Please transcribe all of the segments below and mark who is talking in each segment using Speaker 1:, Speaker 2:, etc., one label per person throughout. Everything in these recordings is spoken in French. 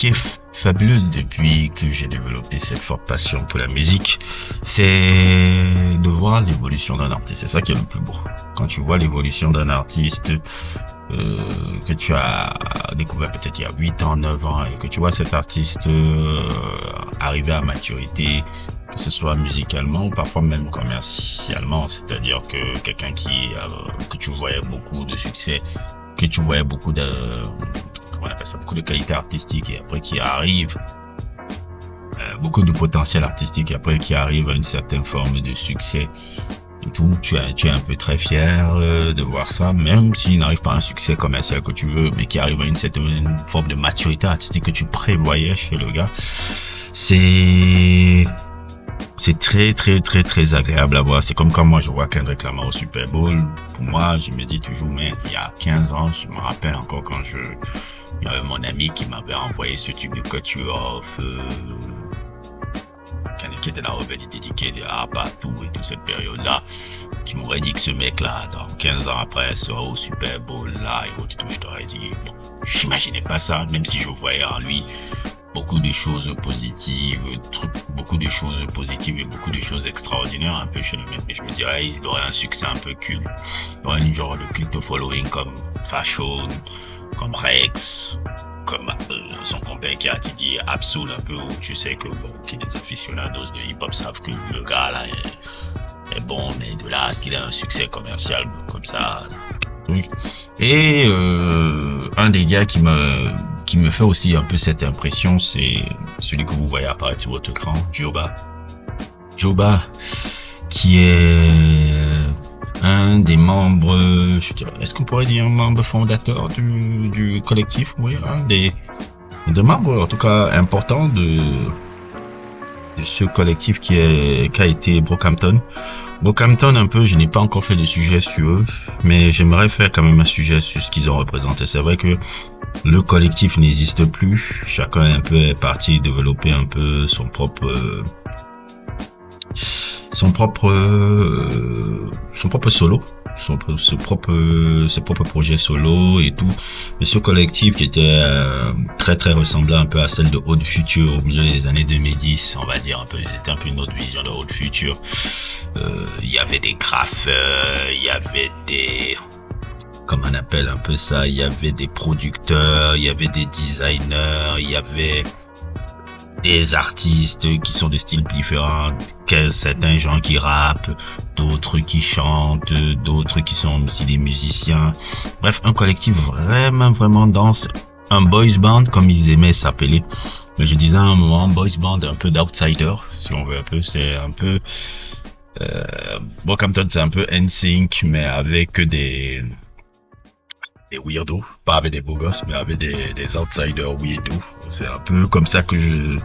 Speaker 1: qui est fabuleux depuis que j'ai développé cette forte passion pour la musique, c'est de voir l'évolution d'un artiste. C'est ça qui est le plus beau. Quand tu vois l'évolution d'un artiste que tu as découvert peut-être il y a 8 ans, 9 ans, et que tu vois cet artiste arriver à maturité, que ce soit musicalement ou parfois même commercialement, c'est-à-dire que quelqu'un que tu voyais beaucoup de succès, que tu voyais beaucoup de comment on appelle ça, beaucoup de qualité artistique, et après qui arrive beaucoup de potentiel artistique, et après qui arrive à une certaine forme de succès et tout, tu es un peu très fier de voir ça, même s'il n'arrive pas à un succès commercial que tu veux, mais qui arrive à une certaine forme de maturité artistique que tu prévoyais chez le gars. C'est très agréable à voir. C'est comme quand moi je vois Kendrick Lamar au Super Bowl. Pour moi, je me dis toujours, mais il y a 15 ans, je me rappelle encore quand il y avait mon ami qui m'avait envoyé ce tube de Cut You Off, qui était la rebelle dédiée de partout et toute cette période-là. Tu m'aurais dit que ce mec-là, dans 15 ans après, sera au Super Bowl là et autres, je t'aurais dit, bon, j'imaginais pas ça, même si je voyais en lui beaucoup de choses positives, beaucoup de choses positives et beaucoup de choses extraordinaires un peu chez le mec. Mais je me dirais, il aurait un succès un peu culte. Il aurait une genre de culte following comme Fashion, comme Rex, comme son compère qui a dit Absol un peu, où tu sais que bon, les aficionados de hip-hop savent que le gars là est bon, mais de là à ce qu'il ait un succès commercial comme ça. Et un des gars qui me fait aussi un peu cette impression, c'est celui que vous voyez apparaître sur votre écran, Joba, qui est un des membres, est-ce qu'on pourrait dire un membre fondateur du collectif? Oui, un des membres en tout cas importants de ce collectif qui a été Brockhampton. Brockhampton, un peu, je n'ai pas encore fait de sujet sur eux, mais j'aimerais faire quand même un sujet sur ce qu'ils ont représenté. C'est vrai que le collectif n'existe plus. Chacun est un peu parti développer un peu son propre solo, ses propres projets solo et tout. Mais ce collectif qui était très ressemblant un peu à celle de Haute Future au milieu des années 2010, on va dire un peu, c'était un peu une autre vision de Haute Future. Il y avait des graffeurs, il y avait des, comment on appelle un peu ça, il y avait des producteurs, il y avait des designers, il y avait des artistes qui sont de styles différents, certains gens qui rappent, d'autres qui chantent, d'autres qui sont aussi des musiciens. Bref, un collectif vraiment dense, un boys band comme ils aimaient s'appeler. Mais je disais à un moment boys band un peu d'outsider, si on veut un peu, c'est un peu Brockhampton, c'est un peu NSYNC mais avec des weirdos, pas avec des beaux gosses, mais avec des outsiders weirdos. C'est un peu comme ça que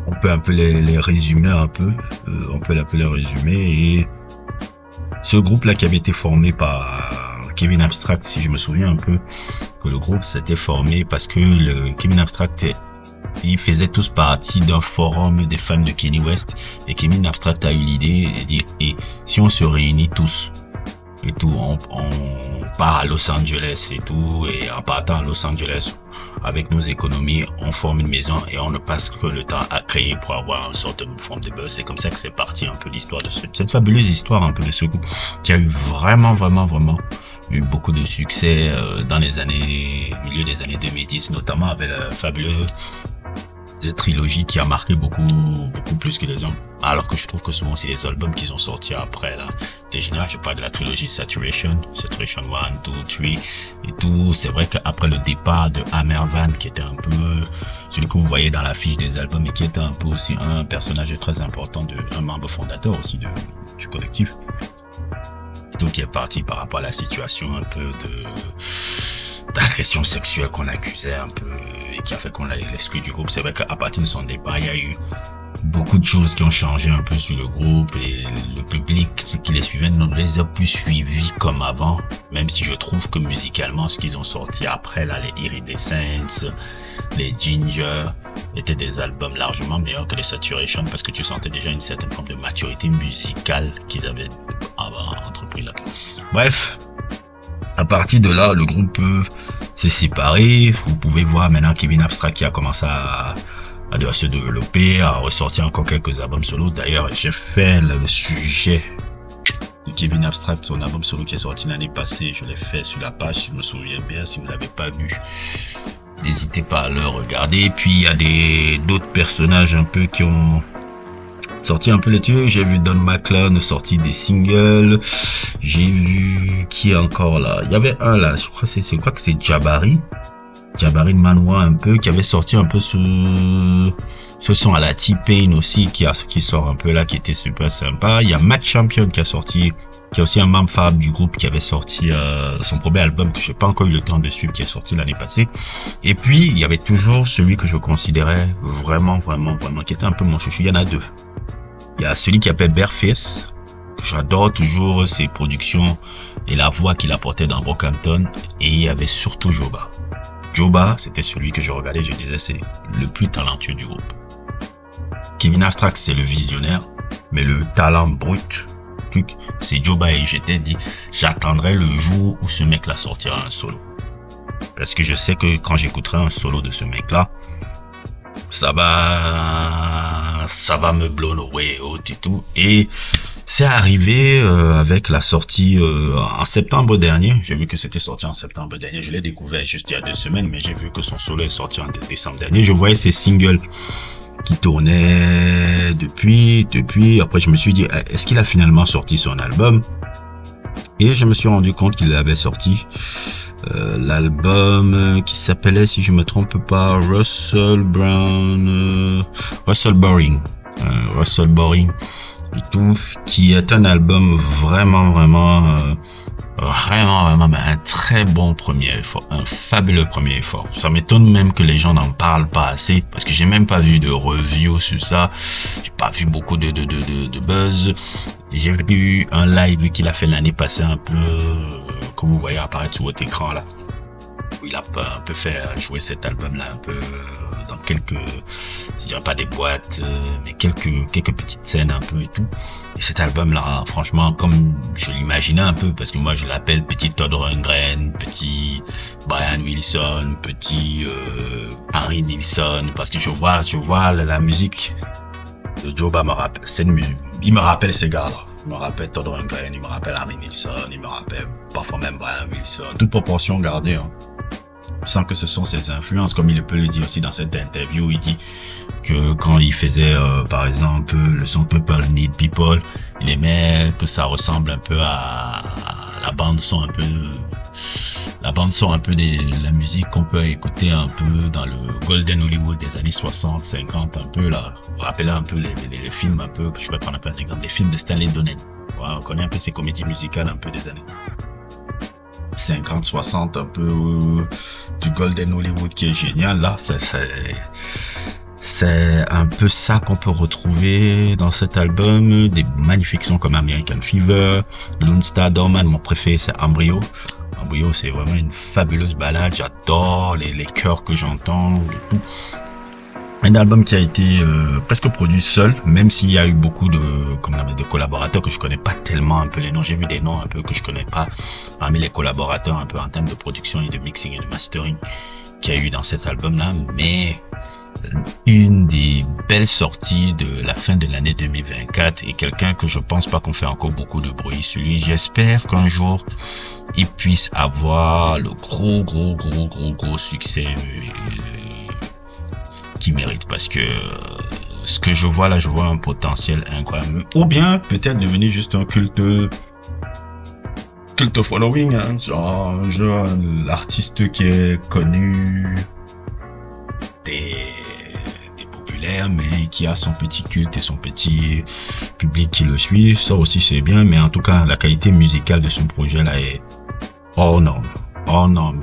Speaker 1: on peut un peu les résumer un peu, on peut l'appeler résumer. Et ce groupe là qui avait été formé par Kevin Abstract, si je me souviens un peu, que le groupe s'était formé parce que le Kevin Abstract, ils faisaient tous partie d'un forum des fans de Kanye West, et Kevin Abstract a eu l'idée de dire, et si on se réunit tous et tout, on part à Los Angeles et tout, et en partant à Los Angeles avec nos économies, on forme une maison et on ne passe que le temps à créer pour avoir une sorte de forme de buzz. C'est comme ça que c'est parti un peu l'histoire de cette fabuleuse histoire un peu de ce groupe qui a eu vraiment eu beaucoup de succès dans les années, milieu des années 2010, notamment avec la fabuleuse trilogie qui a marqué beaucoup plus que les autres, alors que je trouve que souvent c'est les albums qu'ils ont sortis après là. En général, je parle de la trilogie Saturation 1, 2, 3 et tout. C'est vrai qu'après le départ de Amervan, qui était un peu celui que vous voyez dans la fiche des albums et qui était un peu aussi un personnage très important, un membre fondateur aussi du collectif, et tout, qui est parti par rapport à la situation un peu d'agression sexuelle qu'on accusait un peu et qui a fait qu'on l'a exclu du groupe. C'est vrai qu'à partir de son départ, il y a eu beaucoup de choses qui ont changé un peu sur le groupe, et le public qui les suivait ne les a plus suivis comme avant, même si je trouve que musicalement ce qu'ils ont sorti après là, les Iridescence, les Ginger, étaient des albums largement meilleurs que les Saturation, parce que tu sentais déjà une certaine forme de maturité musicale qu'ils avaient entrepris là. Bref, à partir de là, le groupe s'est séparé. Vous pouvez voir maintenant Kevin Abstract qui a commencé à se développer, à ressortir encore quelques albums solo. D'ailleurs, j'ai fait le sujet de Kevin Abstract, son album solo qui est sorti l'année passée. Je l'ai fait sur la page, si je me souviens bien. Si vous l'avez pas vu, n'hésitez pas à le regarder. Puis il y a d'autres personnages un peu qui ont sorti un peu les trucs. J'ai vu Don McLean sorti des singles. J'ai vu qui est encore là. Il y avait un là, je crois que c'est Jabari de Manoa un peu, qui avait sorti un peu ce son à la T-Pain aussi, qui sort un peu là, qui était super sympa. Il y a Matt Champion qui est aussi un membre fab du groupe, qui avait sorti son premier album que j'ai pas encore eu le temps de suivre, qui est sorti l'année passée. Et puis il y avait toujours celui que je considérais vraiment, qui était un peu mon chouchou. Il y en a deux. Il y a celui qui appelle Bearface. J'adore toujours ses productions et la voix qu'il apportait dans Brockhampton. Et il y avait surtout Joba. Joba, c'était celui que je regardais, je disais, c'est le plus talentueux du groupe. Kevin Abstract, c'est le visionnaire, mais le talent brut, c'est Joba. Et j'étais dit, j'attendrai le jour où ce mec-là sortira un solo. Parce que je sais que quand j'écouterai un solo de ce mec-là, ça va me blow away et tout. Et c'est arrivé avec la sortie en septembre dernier. J'ai vu que c'était sorti en septembre dernier. Je l'ai découvert juste il y a 2 semaines, mais j'ai vu que son solo est sorti en décembre dernier. Je voyais ses singles qui tournaient depuis. Après, je me suis dit, est-ce qu'il a finalement sorti son album? Et je me suis rendu compte qu'il avait sorti l'album qui s'appelait, si je me trompe pas, Russell Boring et tout, qui est un album vraiment un très bon premier effort, un fabuleux premier effort. Ça m'étonne même que les gens n'en parlent pas assez, parce que j'ai même pas vu de review sur ça, j'ai pas vu beaucoup de buzz. J'ai vu un live qu'il a fait l'année passée, un peu que vous voyez apparaître sur votre écran là, où il a un peu fait jouer cet album là un peu dans quelques, je dirais pas des boîtes, mais quelques petites scènes un peu et tout. Et cet album là, franchement, comme je l'imaginais un peu, parce que moi je l'appelle petit Todd Rundgren, petit Brian Wilson, petit Henry Nilsson, parce que je vois la musique de Joba il me rappelle ces gars là. Il me rappelle Todd Rundgren, il me rappelle Henry Nilsson, il me rappelle parfois même Brian Wilson, toute proportion gardée, hein. Sans que ce sont ses influences, comme il peut le dire aussi dans cette interview. Il dit que quand il faisait par exemple le son People Need People, il aimait que ça ressemble un peu à la bande son un peu de la musique qu'on peut écouter un peu dans le Golden Hollywood des années 60, 50 un peu là. Vous rappelez un peu les films un peu, je vais prendre un peu un exemple, les films de Stanley Donen. Voilà, on connaît un peu ces comédies musicales un peu des années 50, 60, un peu du Golden Hollywood qui est génial. Là, c'est un peu ça qu'on peut retrouver dans cet album. Des magnifiques sons comme American Fever, Lone Star Dorman. Mon préféré, c'est Embryo. Embryo, c'est vraiment une fabuleuse balade. J'adore les chœurs que j'entends et tout. Un album qui a été presque produit seul, même s'il y a eu beaucoup de collaborateurs que je connais pas tellement un peu les noms. J'ai vu des noms un peu que je connais pas parmi les collaborateurs un peu en termes de production et de mixing et de mastering qu'il y a eu dans cet album-là. Mais une des belles sorties de la fin de l'année 2024 et quelqu'un que je pense pas qu'on fait encore beaucoup de bruit sur lui. J'espère qu'un jour il puisse avoir le gros succès qui mérite, parce que ce que je vois là, je vois un potentiel incroyable, ou bien peut-être devenir juste un culte following, hein, genre l'artiste qui est connu, des populaires, mais qui a son petit culte et son petit public qui le suit. Ça aussi c'est bien, mais en tout cas la qualité musicale de ce projet là est hors norme.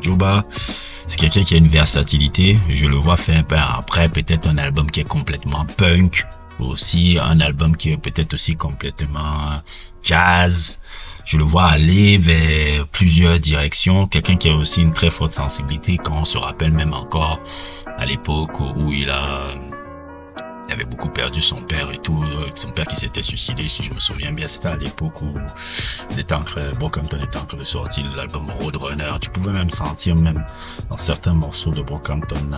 Speaker 1: Joba, c'est quelqu'un qui a une versatilité. Je le vois faire après peut-être un album qui est complètement punk, aussi un album qui est peut-être aussi complètement jazz. Je le vois aller vers plusieurs directions. Quelqu'un qui a aussi une très forte sensibilité, quand on se rappelle même encore à l'époque où il a il avait beaucoup perdu son père et tout, son père qui s'était suicidé, si je me souviens bien. C'était à l'époque où Brockhampton était en train de sortir l'album Roadrunner. Tu pouvais même sentir, même dans certains morceaux de Brockhampton,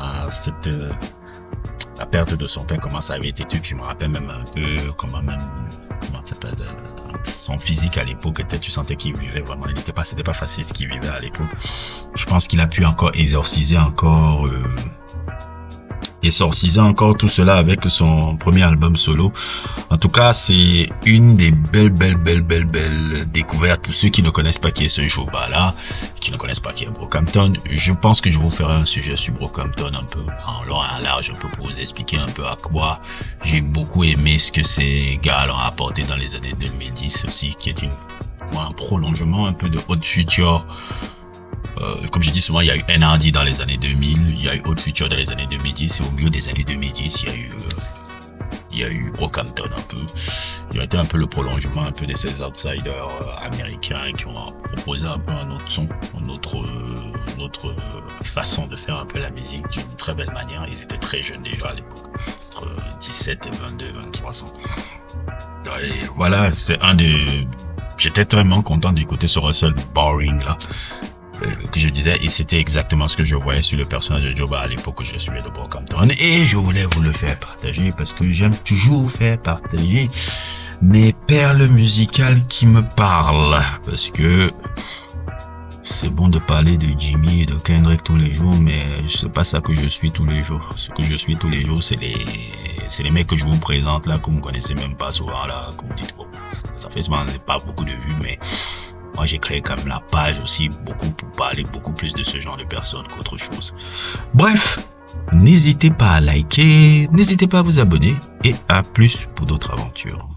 Speaker 1: la perte de son père, comment ça avait été. Tu me rappelles même un peu comment ça s'appelle, son physique à l'époque était, tu sentais qu'il vivait vraiment, c'était pas facile ce qu'il vivait à l'époque. Je pense qu'il a pu encore exorciser encore tout cela avec son premier album solo. En tout cas, c'est une des belles découvertes pour ceux qui ne connaissent pas qui est ce Joba là, qui ne connaissent pas qui est Brockhampton. Je pense que je vous ferai un sujet sur Brockhampton un peu en long et en large, un peu pour vous expliquer un peu à quoi j'ai beaucoup aimé ce que ces gars ont apporté dans les années 2010 aussi, qui est un prolongement un peu de Hot Future. Comme je dis souvent, il y a eu NRD dans les années 2000, il y a eu Hot Future dans les années 2010, et au milieu des années 2010, il y a eu Brockhampton un peu. Il a été un peu le prolongement un peu de ces outsiders américains qui ont proposé un peu un autre son, une autre façon de faire un peu la musique d'une très belle manière. Ils étaient très jeunes déjà à l'époque, entre 17 et 22, 23 ans. Et voilà, j'étais vraiment content d'écouter ce Russell Boring là. Que je disais, et c'était exactement ce que je voyais sur le personnage de Joba à l'époque où je suivais de Brockhampton, et je voulais vous le faire partager parce que j'aime toujours faire partager mes perles musicales qui me parlent, parce que c'est bon de parler de Jimmy et de Kendrick tous les jours, mais c'est pas ça que je suis tous les jours. Ce que je suis tous les jours, c'est les mecs que je vous présente là, que vous connaissez même pas souvent là, que vous dites, bon, ça fait pas beaucoup de vues, mais moi, j'ai créé quand même la page aussi beaucoup pour parler beaucoup plus de ce genre de personnes qu'autre chose. Bref, n'hésitez pas à liker, n'hésitez pas à vous abonner et à plus pour d'autres aventures.